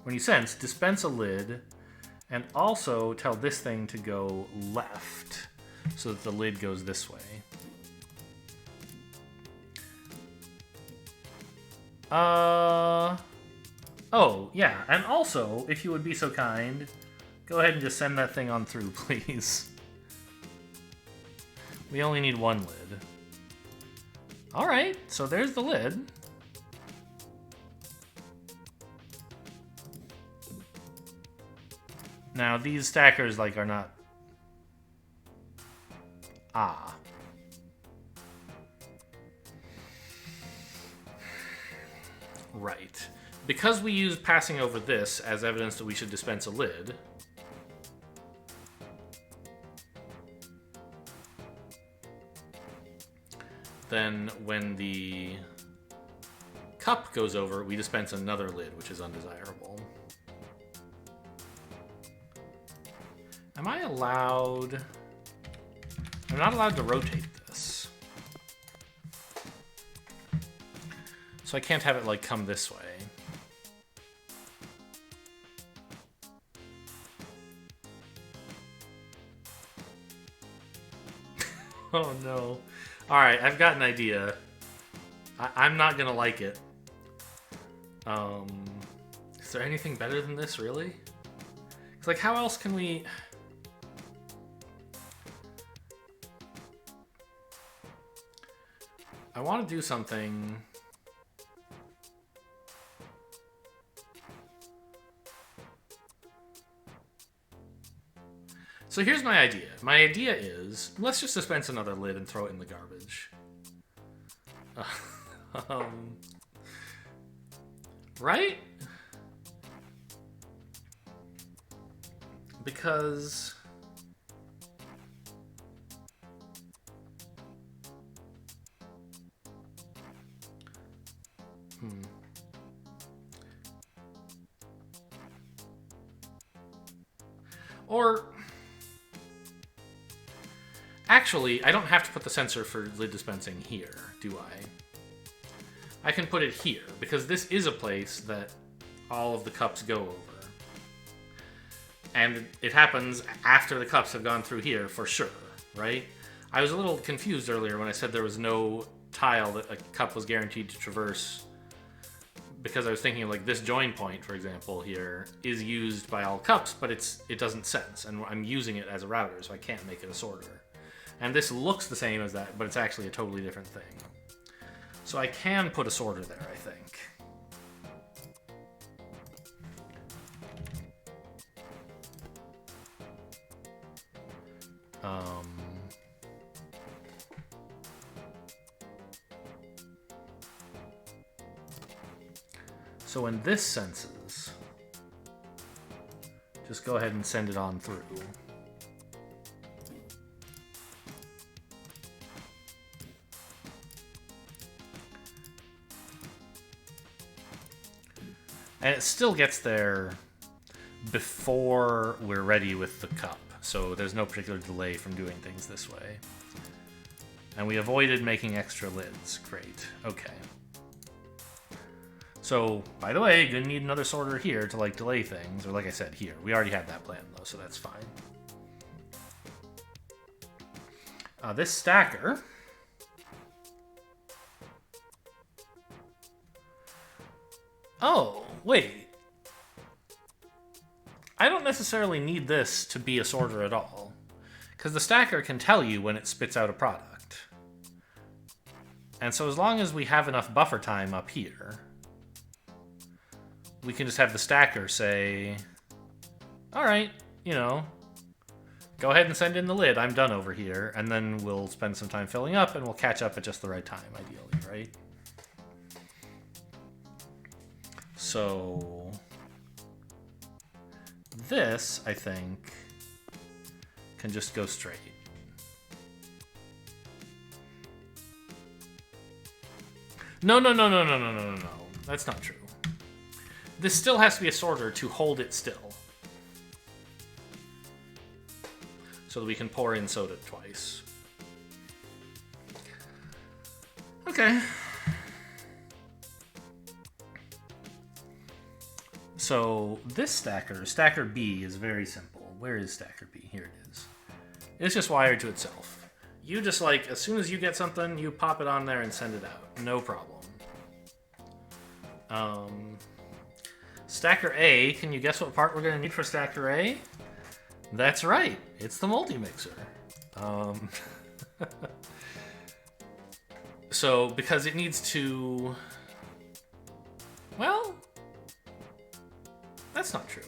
[SPEAKER 1] dispense a lid, and also tell this thing to go left. so that the lid goes this way. Oh, yeah, and also, if you would be so kind, go ahead and just send that thing on through, please. We only need one lid. Alright, so there's the lid. Now, these stackers, like, are not... Ah. Right. Because we use passing over this as evidence that we should dispense a lid, then when the cup goes over, we dispense another lid, which is undesirable. Am I allowed... I'm not allowed to rotate this. So I can't have it, like, come this way. Oh, no. Alright, I've got an idea. I'm not gonna like it. Is there anything better than this, really? It's like, how else can we... I want to do something... So here's my idea. My idea is, let's just dispense another lid and throw it in the garbage. Right? Because... Or... Actually, I don't have to put the sensor for lid dispensing here, do I? I can put it here, because this is a place that all of the cups go over. And it happens after the cups have gone through here, for sure, right? I was a little confused earlier when I said there was no tile that a cup was guaranteed to traverse, because I was thinking, like, this join point, for example, here, is used by all cups, but it doesn't sense, and I'm using it as a router, so I can't make it a sorter. And this looks the same as that, but it's actually a totally different thing. So I can put a sorter there, I think. So when this senses, just go ahead and send it on through. And it still gets there before we're ready with the cup, so there's no particular delay from doing things this way. And we avoided making extra lids. Great. Okay. So, by the way, you're gonna need another sorter here to, like, delay things, or like I said, here. We already had that plan, though, so that's fine. This stacker... Oh, wait. I don't necessarily need this to be a sorter at all, because the stacker can tell you when it spits out a product. And so as long as we have enough buffer time up here, we can just have the stacker say, alright, you know, go ahead and send in the lid, I'm done over here, and then we'll spend some time filling up, and we'll catch up at just the right time, ideally, right? So this, I think, can just go straight. No. That's not true. This still has to be a sorter to hold it still, so that we can pour in soda twice. Okay. So this stacker, stacker B, is very simple. Where is stacker B? Here it is. It's just wired to itself. You just like, as soon as you get something, you pop it on there and send it out. No problem. Stacker A, can you guess what part we're going to need for Stacker A? That's right, it's the multi-mixer. So, because it needs to... Well, that's not true.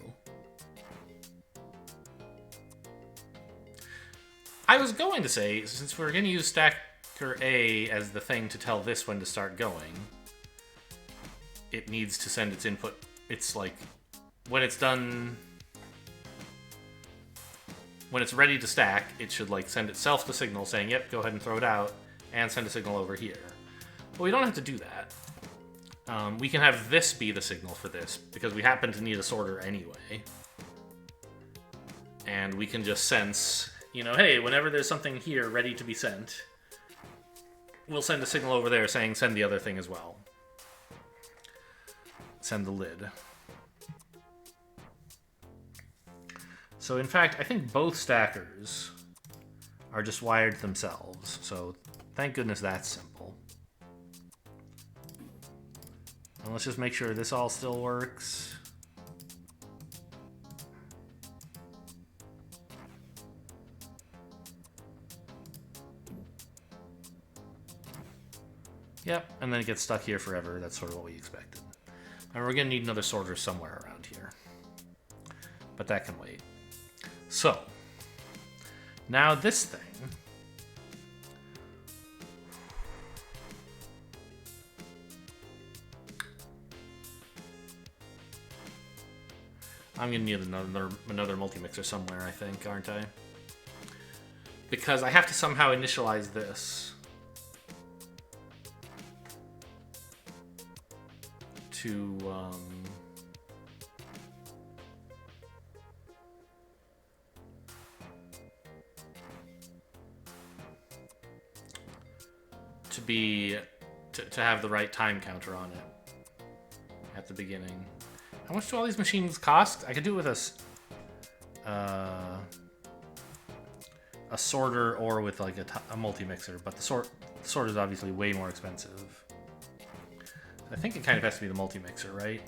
[SPEAKER 1] I was going to say, since we're going to use Stacker A as the thing to tell this when to start going, it needs to send its input. It's like, when it's done... When it's ready to stack, it should like send itself the signal saying, yep, go ahead and throw it out, and send a signal over here. But we don't have to do that. We can have this be the signal for this, because we happen to need a sorter anyway. And we can just sense, you know, hey, whenever there's something here ready to be sent, we'll send a signal over there saying send the other thing as well. Send the lid. So in fact, I think both stackers are just wired themselves. So thank goodness that's simple. And let's just make sure this all still works. Yep, and then it gets stuck here forever. That's sort of what we expected. And we're going to need another sorter somewhere around here. But that can wait. So, now this thing... I'm going to need another multi-mixer somewhere, I think, aren't I? Because I have to somehow initialize this to have the right time counter on it at the beginning. How much do all these machines cost? I could do it with a sorter or with like a multi-mixer, but the sorter is obviously way more expensive. I think it kind of has to be the multi-mixer, right?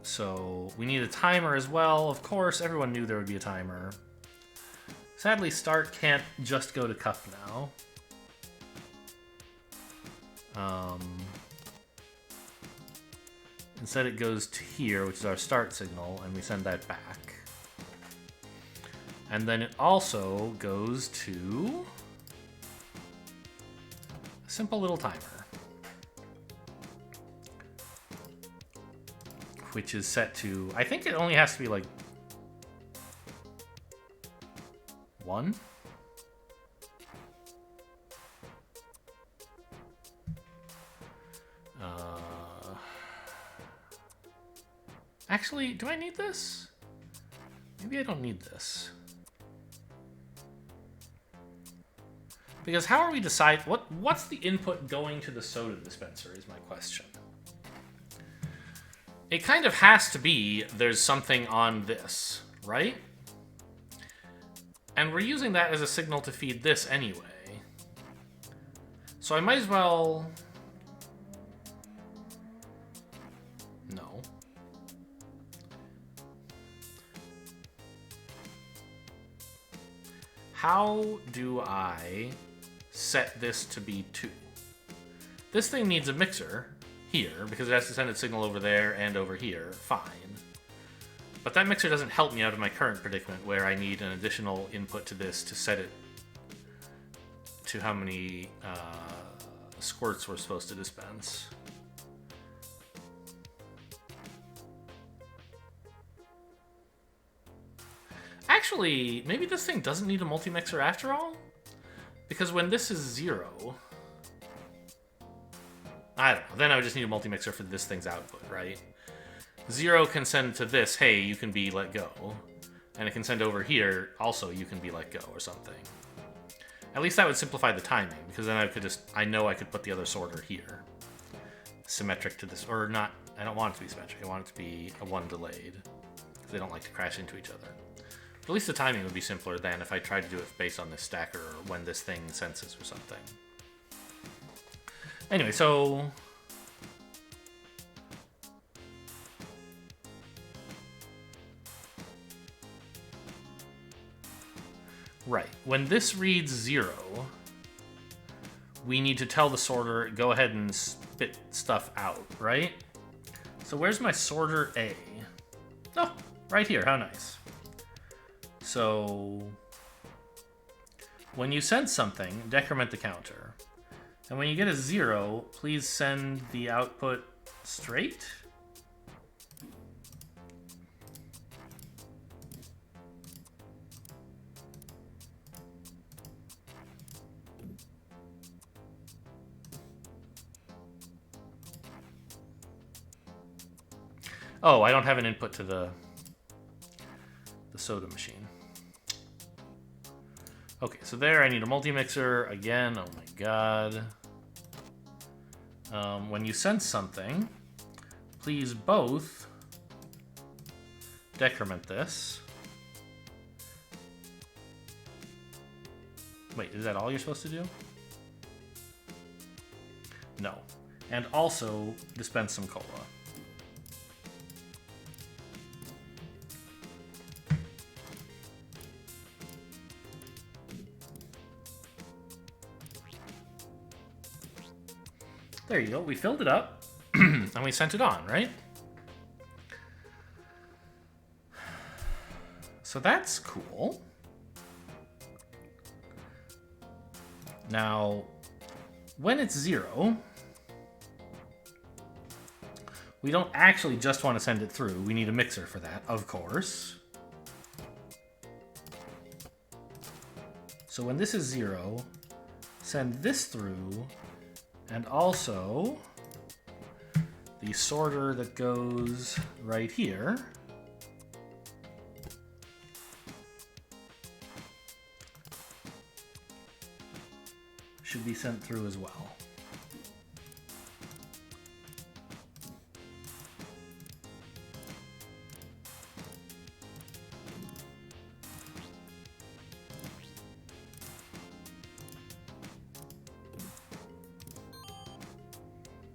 [SPEAKER 1] So we need a timer as well. Of course, everyone knew there would be a timer. Sadly, start can't just go to cuff now. Instead it goes to here, which is our start signal, and we send that back. And then it also goes to a simple little timer, which is set to, I think it only has to be like 1. Actually, do I need this? Maybe I don't need this. Because how are we decide what's the input going to the soda dispenser is my question. It kind of has to be there's something on this, right? And we're using that as a signal to feed this anyway. So I might as well... No. How do I set this to be 2? This thing needs a mixer here, because it has to send its signal over there and over here. Fine. But that mixer doesn't help me out of my current predicament, where I need an additional input to this to set it to how many squirts we're supposed to dispense. Actually, maybe this thing doesn't need a multi-mixer after all? Because when this is 0... I don't know. Then I would just need a multi-mixer for this thing's output, right? 0 can send to this, hey, you can be let go. And it can send over here, also, you can be let go, or something. At least that would simplify the timing, because then I could just... I know I could put the other sorter here. Symmetric to this... Or not... I don't want it to be symmetric. I want it to be a 1 delayed. Because they don't like to crash into each other. At least the timing would be simpler than if I tried to do it based on this stacker or when this thing senses or something. Anyway, so... Right. When this reads 0, we need to tell the sorter, go ahead and spit stuff out, right? So where's my sorter A? Oh, right here. How nice. So when you sense something, decrement the counter. And when you get a 0, please send the output straight. Oh, I don't have an input to the soda machine. Okay, so there I need a multi-mixer again. Oh my god. When you sense something, please both decrement this. Wait, is that all you're supposed to do? No. And also dispense some cola. There you go. We filled it up, and we sent it on, right? So that's cool. Now, when it's 0, we don't actually just want to send it through. We need a mixer for that, of course. So when this is 0, send this through. And also, the sorter that goes right here should be sent through as well.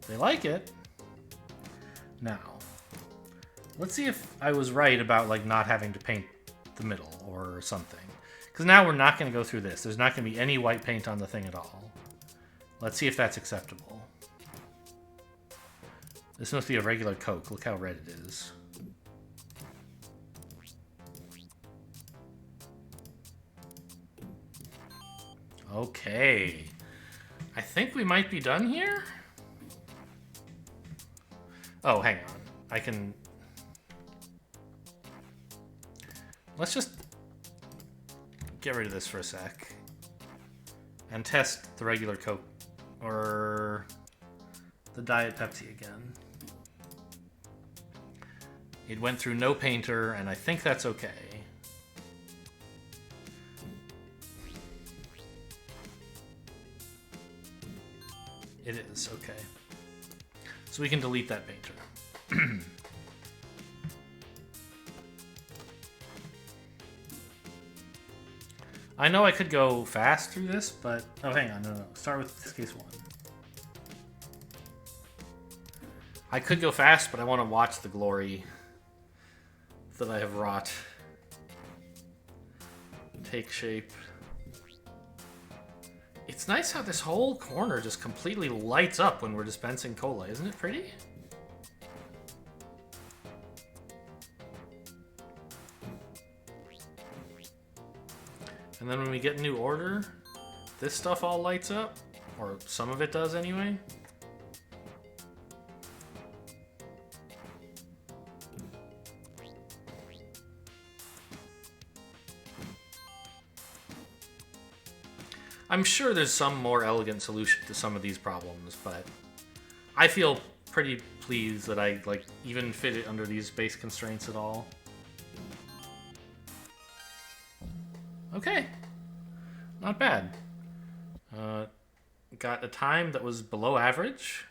[SPEAKER 1] They like it. Now, let's see if I was right about like not having to paint the middle or something. Because now we're not going to go through this. There's not going to be any white paint on the thing at all. Let's see if that's acceptable. This must be a regular Coke. Look how red it is. Okay. I think we might be done here. Oh, hang on. I can... Let's just get rid of this for a sec. And test the regular Coke. Or the Diet Pepsi again. It went through no painter, and I think that's okay. It is, okay. So we can delete that painter. I know I could go fast through this, but... Oh, hang on, no. Start with case 1. I could go fast, but I want to watch the glory that I have wrought take shape. It's nice how this whole corner just completely lights up when we're dispensing cola. Isn't it pretty? And then when we get new order, this stuff all lights up. Or some of it does anyway. I'm sure there's some more elegant solution to some of these problems, but I feel pretty pleased that I even fit it under these space constraints at all. Okay, not bad. Got a time that was below average,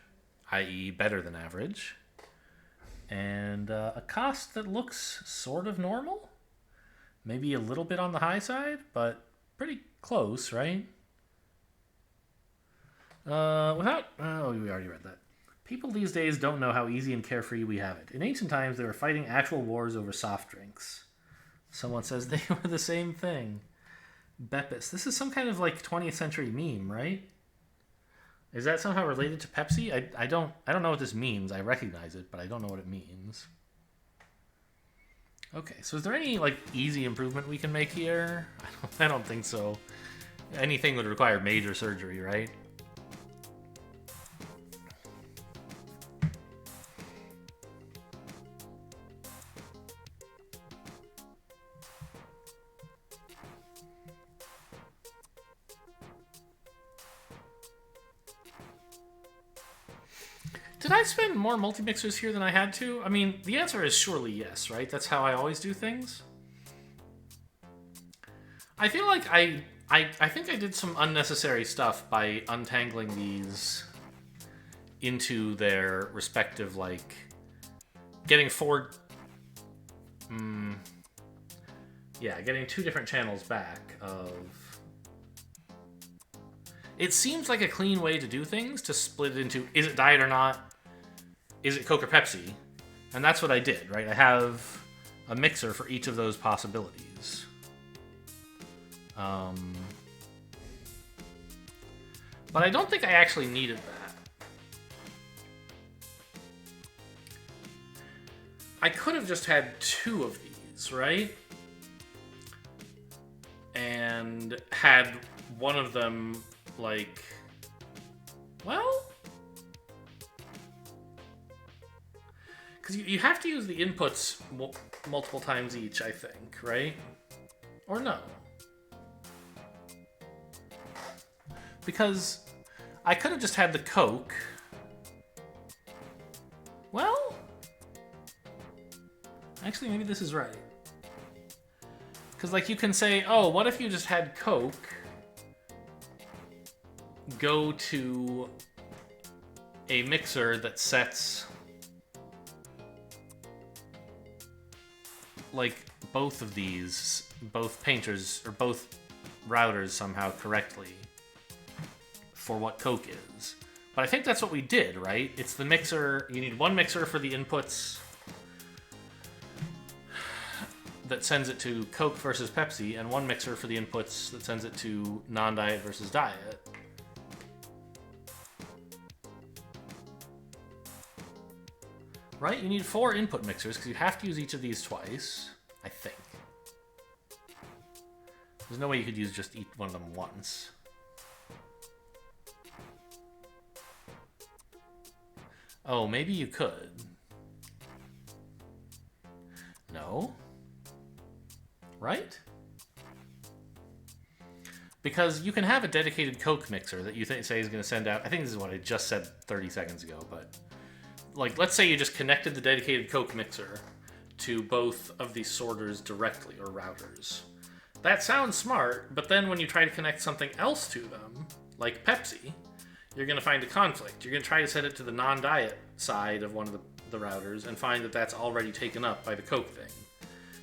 [SPEAKER 1] i.e. better than average, and a cost that looks sort of normal. Maybe a little bit on the high side, but pretty close, right? Oh, we already read that. People these days don't know how easy and carefree we have it. In ancient times, they were fighting actual wars over soft drinks. Someone says they were the same thing. BBS. This is some kind of like 20th century meme, right? Is that somehow related to Pepsi? I don't know what this means. I recognize it, but I don't know what it means. Okay, so is there any like easy improvement we can make here? I don't think so. Anything would require major surgery, right? Did I spend more multi-mixers here than I had to? I mean, the answer is surely yes, right? That's how I always do things. I feel like I think I did some unnecessary stuff by untangling these into their respective, like, getting four... yeah, getting two different channels back of... It seems like a clean way to do things, to split it into, is it diet or not? Is it Coke or Pepsi? And that's what I did, right? I have a mixer for each of those possibilities. But I don't think I actually needed that. I could have just had two of these, right? And had one of them, like... Well... Because you have to use the inputs multiple times each, I think, right? Or no? Because I could have just had the Coke. Well... Actually, maybe this is right. Because, like, you can say, oh, what if you just had Coke go to a mixer that sets... like both of these, both painters or both routers somehow correctly for what Coke is. But I think that's what we did, right? It's the mixer. You need one mixer for the inputs that sends it to Coke versus Pepsi, and one mixer for the inputs that sends it to non-diet versus diet. Right? You need 4 input mixers, because you have to use each of these twice, I think. There's no way you could use just each one of them once. Oh, maybe you could. No? Right? Because you can have a dedicated Coke mixer that you say is going to send out... I think this is what I just said 30 seconds ago, but... Like, let's say you just connected the dedicated Coke mixer to both of these sorters directly, or routers. That sounds smart, but then when you try to connect something else to them, like Pepsi, you're going to find a conflict. You're going to try to set it to the non-diet side of one of the routers and find that that's already taken up by the Coke thing.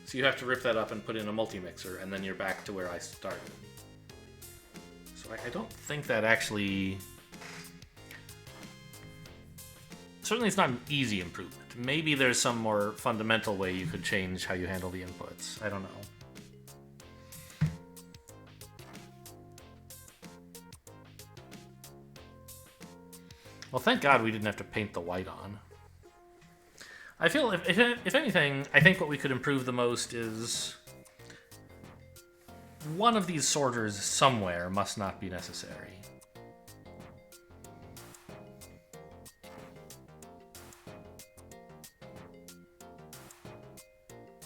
[SPEAKER 1] So you have to rip that up and put in a multi-mixer, and then you're back to where I started. So I don't think that actually... Certainly it's not an easy improvement. Maybe there's some more fundamental way you could change how you handle the inputs. I don't know. Well, thank God we didn't have to paint the white on. I feel, if anything, I think what we could improve the most is... one of these sorters somewhere must not be necessary.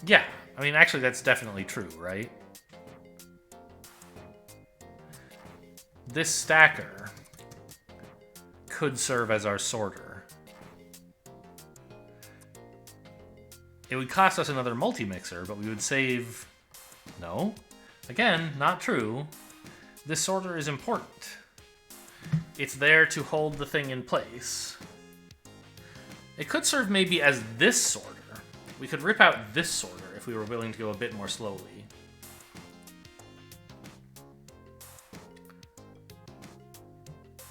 [SPEAKER 1] Yeah, I mean, actually, that's definitely true, right? This stacker could serve as our sorter. It would cost us another multi-mixer, but we would save... No. Again, not true. This sorter is important. It's there to hold the thing in place. It could serve maybe as this sorter. We could rip out this sorter if we were willing to go a bit more slowly.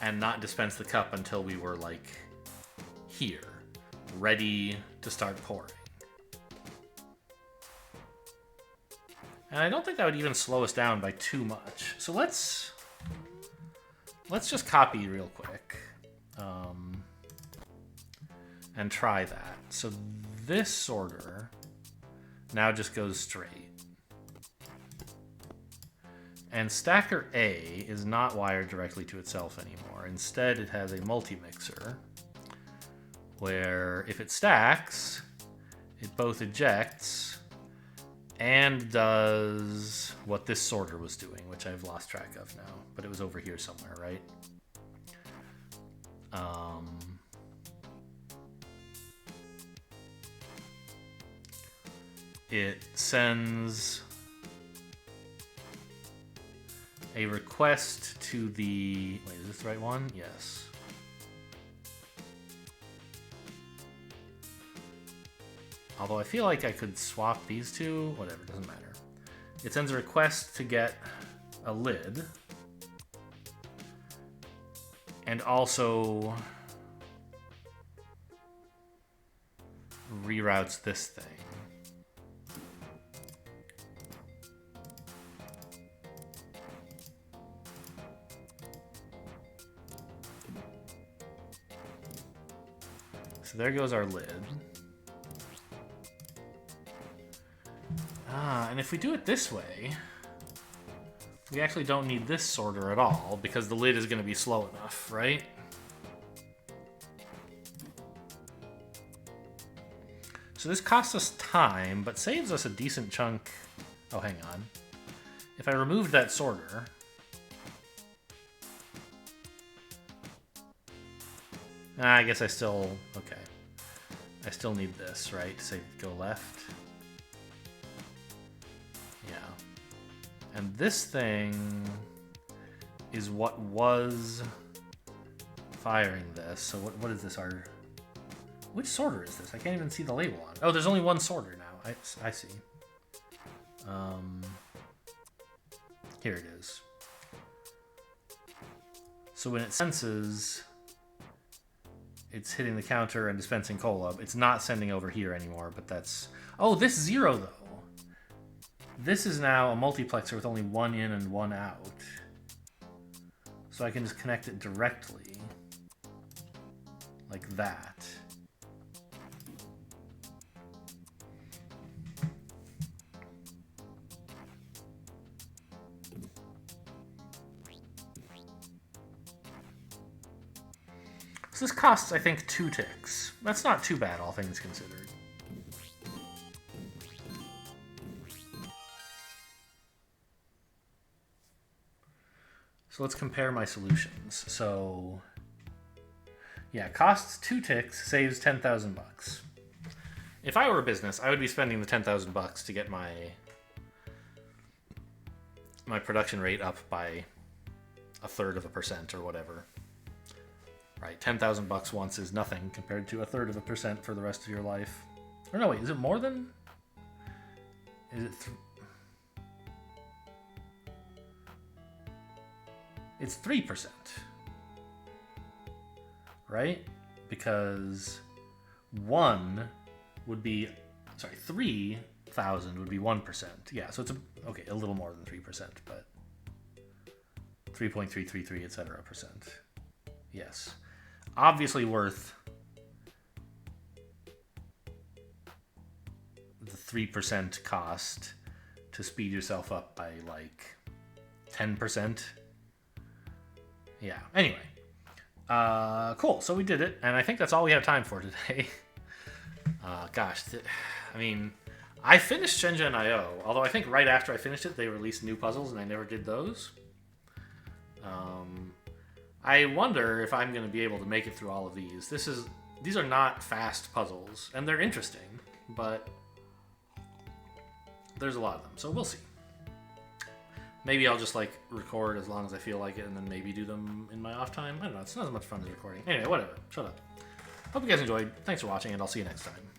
[SPEAKER 1] and not dispense the cup until we were, like, here, ready to start pouring. And I don't think that would even slow us down by too much. So let's just copy real quick and try that. So this sorter now just goes straight. And stacker A is not wired directly to itself anymore. Instead, it has a multi-mixer where if it stacks, it both ejects and does what this sorter was doing, which I've lost track of now, but it was over here somewhere, right? It sends a request to the... Wait, is this the right one? Yes. Although I feel like I could swap these two. Whatever, doesn't matter. It sends a request to get a lid. And also reroutes this thing. So there goes our lid. And if we do it this way, we actually don't need this sorter at all, because the lid is going to be slow enough, right? So this costs us time, but saves us a decent chunk. Oh, hang on. If I removed that sorter... I guess I still... Okay. I still need this, right? To say go left. Yeah. And this thing is what was firing this. So what is this? Which sorter is this? I can't even see the label on it. Oh, there's only one sorter now. I see. Here it is. So when it senses it's hitting the counter and dispensing cola, it's not sending over here anymore, but that's... Oh, this 0, though. This is now a multiplexer with only one in and one out. So I can just connect it directly. Like that. So this costs, I think, 2 ticks. That's not too bad, all things considered. So let's compare my solutions. So, yeah, costs 2 ticks, saves 10,000 bucks. If I were a business, I would be spending the 10,000 bucks to get my production rate up by 1/3% or whatever. Right, 10,000 bucks once is nothing compared to 1/3% for the rest of your life. Or no, wait, is it more than? Is it? It's 3%, right? Because 3,000 would be 1%. Yeah, so it's a little more than 3%, but 3.333, etc. percent. Yes. Obviously worth the 3% cost to speed yourself up by like 10%. Yeah, anyway. Cool, so we did it, and I think that's all we have time for today. I mean, I finished Shenzhen IO, although I think right after I finished it, they released new puzzles, and I never did those. I wonder if I'm going to be able to make it through all of these. These are not fast puzzles, and they're interesting, but there's a lot of them, so we'll see. Maybe I'll just, like, record as long as I feel like it, and then maybe do them in my off time. I don't know, it's not as much fun as recording. Anyway, whatever. Shut up. Hope you guys enjoyed. Thanks for watching, and I'll see you next time.